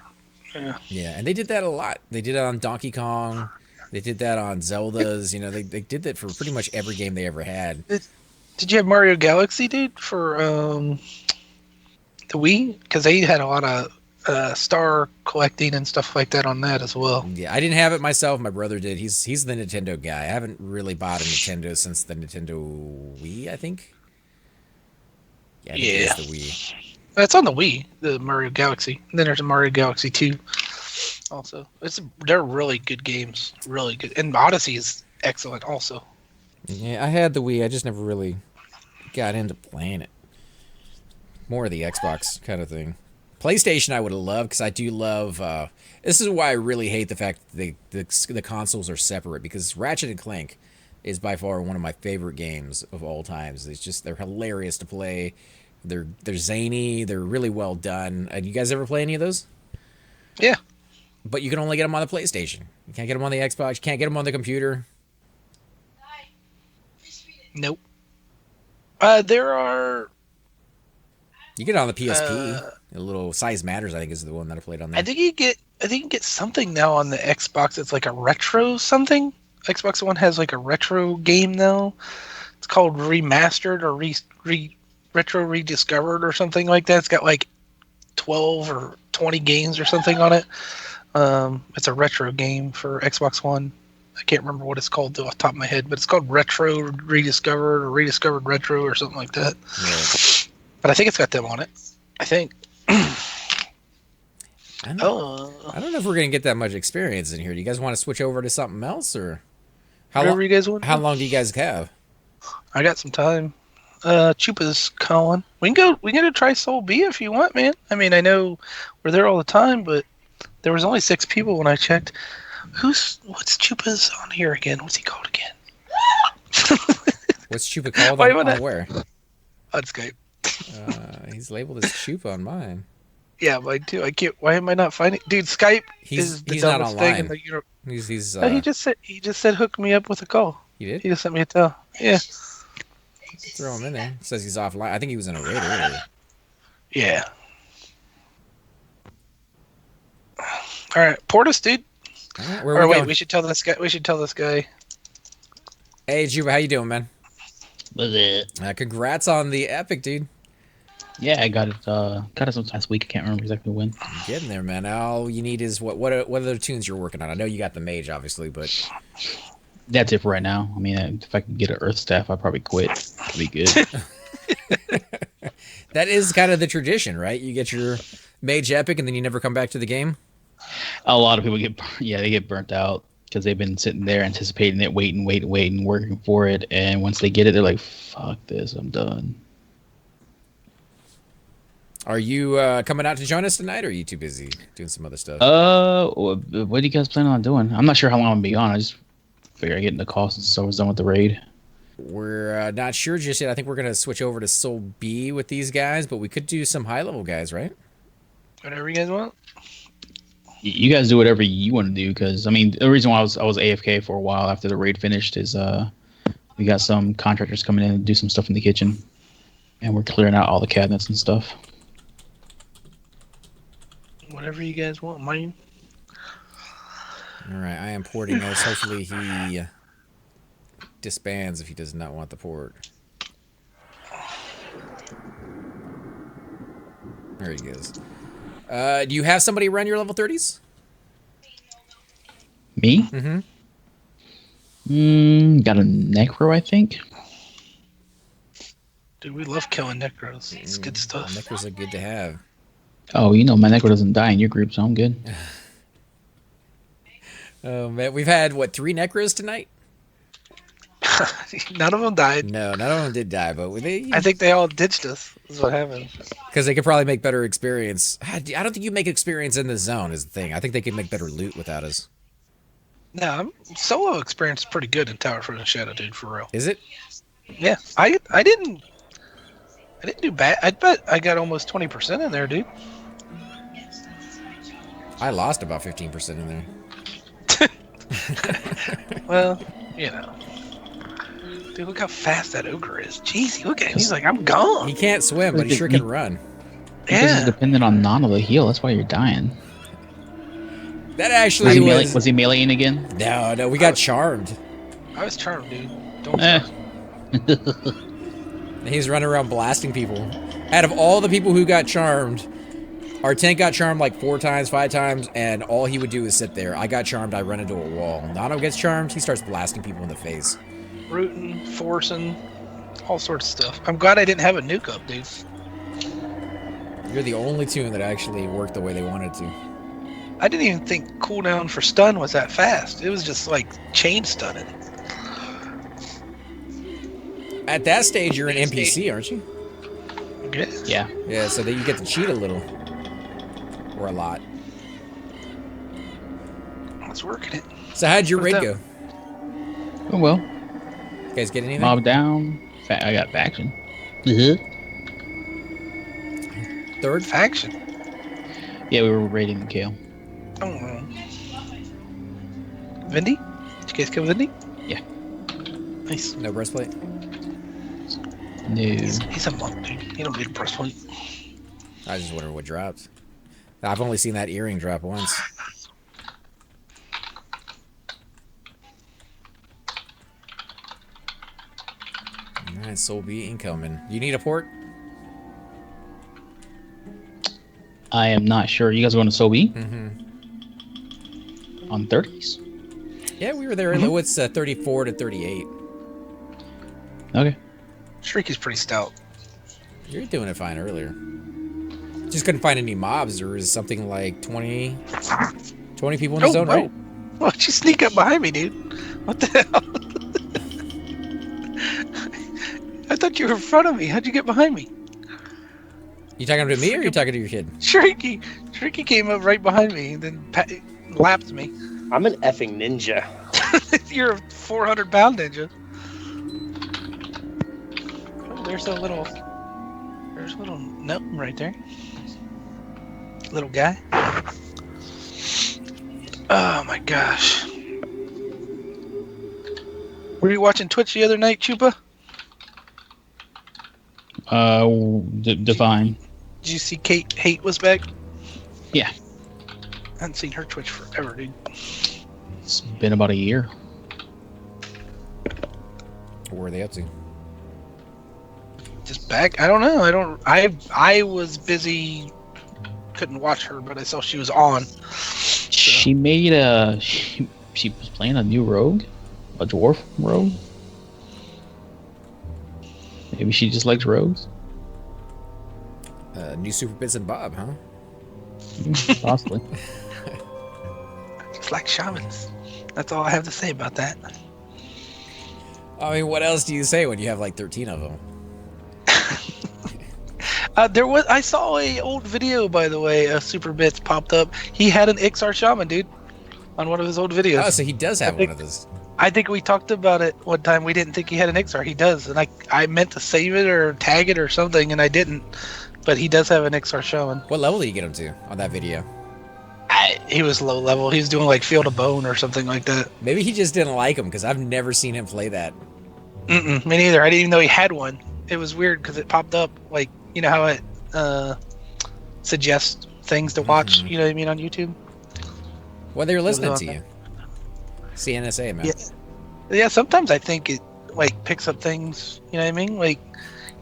Yeah. Yeah, and they did that a lot. They did it on Donkey Kong. They did that on Zeldas. They did that for pretty much every game they ever had. Did you have Mario Galaxy, dude, for the Wii? Because they had a lot of star collecting and stuff like that on that as well. Yeah, I didn't have it myself. My brother did. He's the Nintendo guy. I haven't really bought a Nintendo since the Nintendo Wii, I think. Yeah, I think it was the Wii. It's on the Wii, the Mario Galaxy. And then there's a Mario Galaxy 2 also. They're really good games. Really good. And Odyssey is excellent also. Yeah, I had the Wii. I just never really got into playing it. More of the Xbox kind of thing. PlayStation I would have loved because I do love... this is why I really hate the fact that the consoles are separate, because Ratchet and Clank is by far one of my favorite games of all times. They're hilarious to play. They're zany. They're really well done. You guys ever play any of those? Yeah. But you can only get them on the PlayStation. You can't get them on the Xbox. You can't get them on the computer. Nope. There are... You get it on the PSP. A little Size Matters, I think, is the one that I played on there. I think you get something now on the Xbox. It's like a retro something. Xbox One has like a retro game now. It's called Remastered or Retro Rediscovered or something like that. It's got like 12 or 20 games or something on it. It's a retro game for Xbox One. I can't remember what it's called off the top of my head, but it's called Retro Rediscovered or Rediscovered Retro or something like that. Yeah. But I think it's got them on it. I think. I don't know if we're gonna get that much experience in here. Do you guys want to switch over to something else, or Whatever you guys want. How long do you guys have? I got some time. Chupa's calling. We can go try Soul B if you want, man. I mean, I know we're there all the time, but there was only 6 people when I checked. What's Chupa's on here again? What's he called again? What's Chupa called on where? On Skype. He's labeled as Chupa on mine. Yeah, mine too. I can't. Why am I not finding? Dude, Skype is the dumbest thing in the universe. He just said hook me up with a call. He did? He just sent me a tell. Yeah. Throw him in there. It says he's offline. I think he was in a raid earlier. Yeah. All right, port us, dude. All right, where are we going? We should tell this guy. Hey, Chupa, how you doing, man? Was it? Congrats on the epic, dude. Yeah, I got it some last week. I can't remember exactly when. You're getting there, man. All you need is what other tunes you're working on? I know you got the mage, obviously, but that's it for right now. I mean, if I could get an earth staff, I'd probably quit. It'd be good. That is kind of the tradition, right? You get your mage epic, and then you never come back to the game. A lot of people get burnt out because they've been sitting there anticipating it, waiting, working for it, and once they get it, they're like, "Fuck this, I'm done." Are you coming out to join us tonight, or are you too busy doing some other stuff? What do you guys plan on doing? I'm not sure how long I'm gonna be on. I just figure I get in the call since I was done with the raid. We're not sure just yet. I think we're gonna switch over to Soul B with these guys, but we could do some high level guys, right? Whatever you guys want. You guys do whatever you want to do, because I mean the reason why I was AFK for a while after the raid finished is we got some contractors coming in to do some stuff in the kitchen, and we're clearing out all the cabinets and stuff. Whatever you guys want, mine. All right, I am porting this. Hopefully he disbands if he does not want the port. There he goes. Do you have somebody around your level 30s? Me? Mm-hmm. Got a necro, I think. Dude, we love killing necros. It's good stuff. Necros are good to have. Oh, you know my necro doesn't die in your group, so I'm good. Oh man, we've had what 3 necros tonight? None of them died. No, none of them did die, but I think they all ditched us. Is what happened. Because they could probably make better experience. I don't think you make experience in the zone is the thing. I think they could make better loot without us. No, solo experience is pretty good in Tower Frozen Shadow, dude. For real. Is it? Yeah, I didn't do bad. I bet I got almost 20% in there, dude. I lost about 15% in there. Well, you know. Dude, look how fast that ogre is. Jeez, look at him. He's like, I'm gone. He can't swim, but he sure can run. Because he's dependent on Nana to heal. That's why you're dying. That actually was he meleeing again? No, we got charmed. I was charmed, dude. Don't He's running around blasting people. Out of all the people who got charmed, our tank got charmed like 4 times, 5 times, and all he would do is sit there. I got charmed, I run into a wall. Nano gets charmed, he starts blasting people in the face. Rooting, forcing, all sorts of stuff. I'm glad I didn't have a nuke up, dude. You're the only tune that actually worked the way they wanted to. I didn't even think cooldown for stun was that fast. It was just like chain stunning. At that stage, you're an NPC, aren't you? Yeah. Yeah, so that you get to cheat a little. Or a lot. I was working it. So how'd your raid go? Oh, well. You guys get anything? Mob down. I got faction. Third faction? Yeah, we were raiding the Kale. Oh, Vindy? Did you guys kill Vindy? Yeah. Nice. No breastplate? No. He's a monk, dude. He don't need a breastplate. I just wonder what dropped. I've only seen that earring drop once. Alright, Soul B incoming. You need a port? I am not sure. You guys are going to Sobe? Mm-hmm. On 30s? Yeah, we were there. Mm-hmm. It's 34 to 38. Okay. Shrieky's pretty stout. You're doing it fine earlier. Just couldn't find any mobs. There was something like 20 people in the zone, right? Why'd you sneak up behind me, dude? What the hell? I thought you were in front of me. How'd you get behind me? You talking to me or you talking to your kid? Shrieky came up right behind me and then lapped me. I'm an effing ninja. You're a 400-pound ninja. Oh, there's a little gnome right there. Little guy. Oh my gosh. Were you watching Twitch the other night, Chupa? Divine. Did you see Kate Hate was back? Yeah. I haven't seen her Twitch forever, dude. It's been about a year. What were they up to? Just back? I don't know. I was busy, couldn't watch her, but I saw she was on. So. She made she was playing a new rogue, a dwarf rogue. Maybe she just likes rogues. New Super Bits and Bob, huh? Possibly. Just like shamans. That's all I have to say about that. I mean, what else do you say when you have like 13 of them? I saw a old video, by the way, Super Bits popped up. He had an XR shaman, dude, on one of his old videos. Oh, so he does have one of those. I think we talked about it one time. We didn't think he had an XR. He does, and I meant to save it or tag it or something, and I didn't. But he does have an XR shaman. What level did you get him to on that video? He was low level. He was doing like Field of Bone or something like that. Maybe he just didn't like him because I've never seen him play that. Me neither. I didn't even know he had one. It was weird because it popped up like, you know how it suggests things to watch. Mm-hmm. You know what I mean, on YouTube. Well, they were listening to you. CNSA, man. Yeah. Sometimes I think it like picks up things. You know what I mean? Like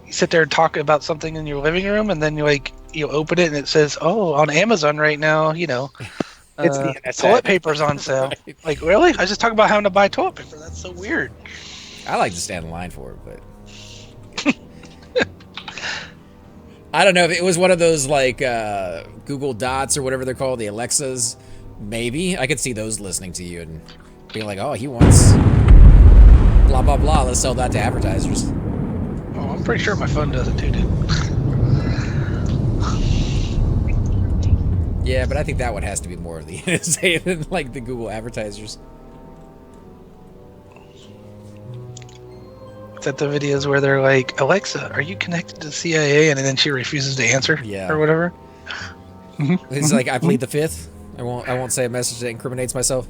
you sit there and talk about something in your living room, and then you open it and it says, "Oh, on Amazon right now, you know, it's the NSA. Toilet paper's on sale." Right. Like, really? I was just talking about having to buy toilet paper. That's so weird. I like to stand in line for it, but I don't know if it was one of those like Google Dots or whatever they're called, the Alexas. Maybe I could see those listening to you and being like, "Oh, he wants blah blah blah. Let's sell that to advertisers." Oh, I'm pretty sure my phone does it too, dude. Yeah, but I think that one has to be more of the NSA than like the Google advertisers. Is that the videos where they're like, "Alexa, are you connected to the CIA?" and then she refuses to answer, or whatever? It's like, I plead the fifth. I won't say a message that incriminates myself.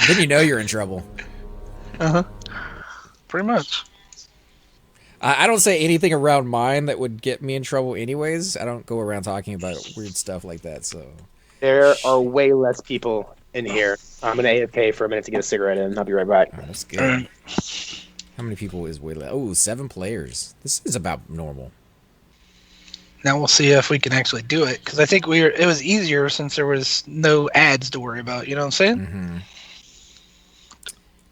Then you know you're in trouble. Pretty much. I don't say anything around mine that would get me in trouble anyways. I don't go around talking about weird stuff like that, so. There are way less people in here. I'm going to AFK for a minute to get a cigarette in. I'll be right back. Oh, that's good. How many people is way less? Oh, 7 players. This is about normal. Now we'll see if we can actually do it, because I think it was easier since there was no ads to worry about. You know what I'm saying? Mm-hmm.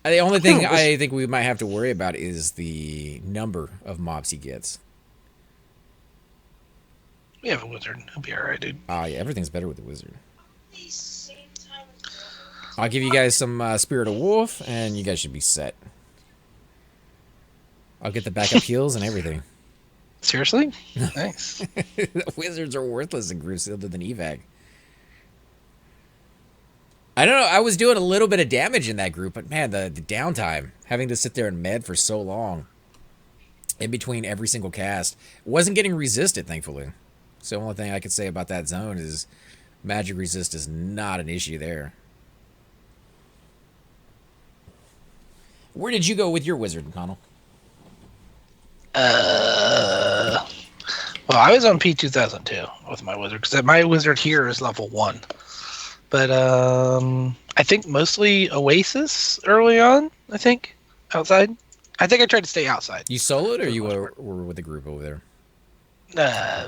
The only thing I think we might have to worry about is the number of mobs he gets. We have a wizard. He'll be alright, dude. Oh, yeah, everything's better with the wizard. I'll give you guys some Spirit of Wolf, and you guys should be set. I'll get the backup heals and everything. Seriously? Nice. The wizards are worthless in groups other than evac. I don't know. I was doing a little bit of damage in that group, but man, the downtime, having to sit there and med for so long in between every single cast, wasn't getting resisted, thankfully. So the only thing I could say about that zone is magic resist is not an issue there. Where did you go with your wizard, Connell? Well, I was on P2002 with my wizard because my wizard here is level 1. But I think mostly Oasis early on. I think outside. I think I tried to stay outside. You soloed, or For the you most were with a group over there?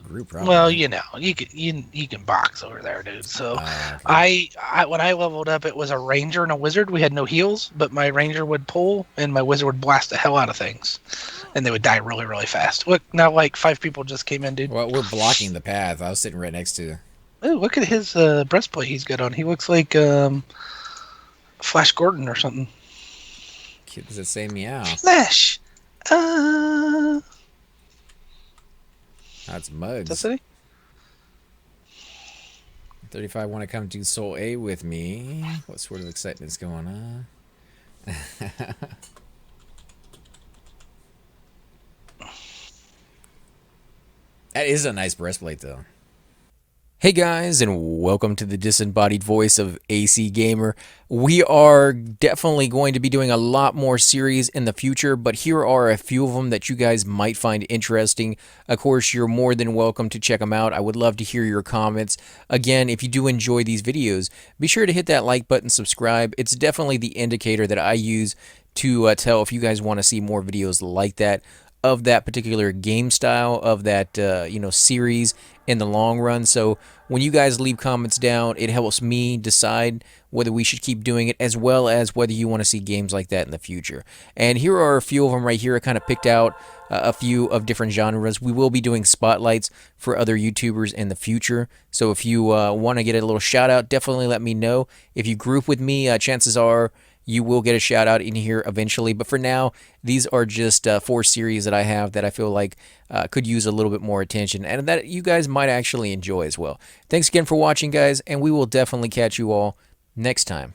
Group, probably. Well, right? you know, you can box over there, dude. So Okay. I when I leveled up, it was a ranger and a wizard. We had no heals, but my ranger would pull and my wizard would blast the hell out of things, and they would die really, really fast. Look, now like 5 people just came in, dude. Well, we're blocking the path. I was sitting right next to. Ooh, look at his breastplate he's got on. He looks like Flash Gordon or something. Kids that say meow. Flash. That's Mugs. That's it. 35 want to come do Soul A with me. What sort of excitement's going on? That is a nice breastplate, though. Hey guys, and welcome to the disembodied voice of AC Gamer. We are definitely going to be doing a lot more series in the future, but here are a few of them that you guys might find interesting. Of course, you're more than welcome to check them out. I would love to hear your comments. Again, if you do enjoy these videos, be sure to hit that like button, subscribe. It's definitely the indicator that I use to tell if you guys want to see more videos like that, of that particular game style, of that series in the long run. So when you guys leave comments down, it helps me decide whether we should keep doing it, as well as whether you want to see games like that in the future. And here are a few of them right here. I kind of picked out a few of different genres. We will be doing spotlights for other YouTubers in the future. So if you want to get a little shout out, definitely let me know. If you group with me, chances are you will get a shout out in here eventually. But for now, these are just 4 series that I have that I feel like could use a little bit more attention, and that you guys might actually enjoy as well. Thanks again for watching, guys, and we will definitely catch you all next time.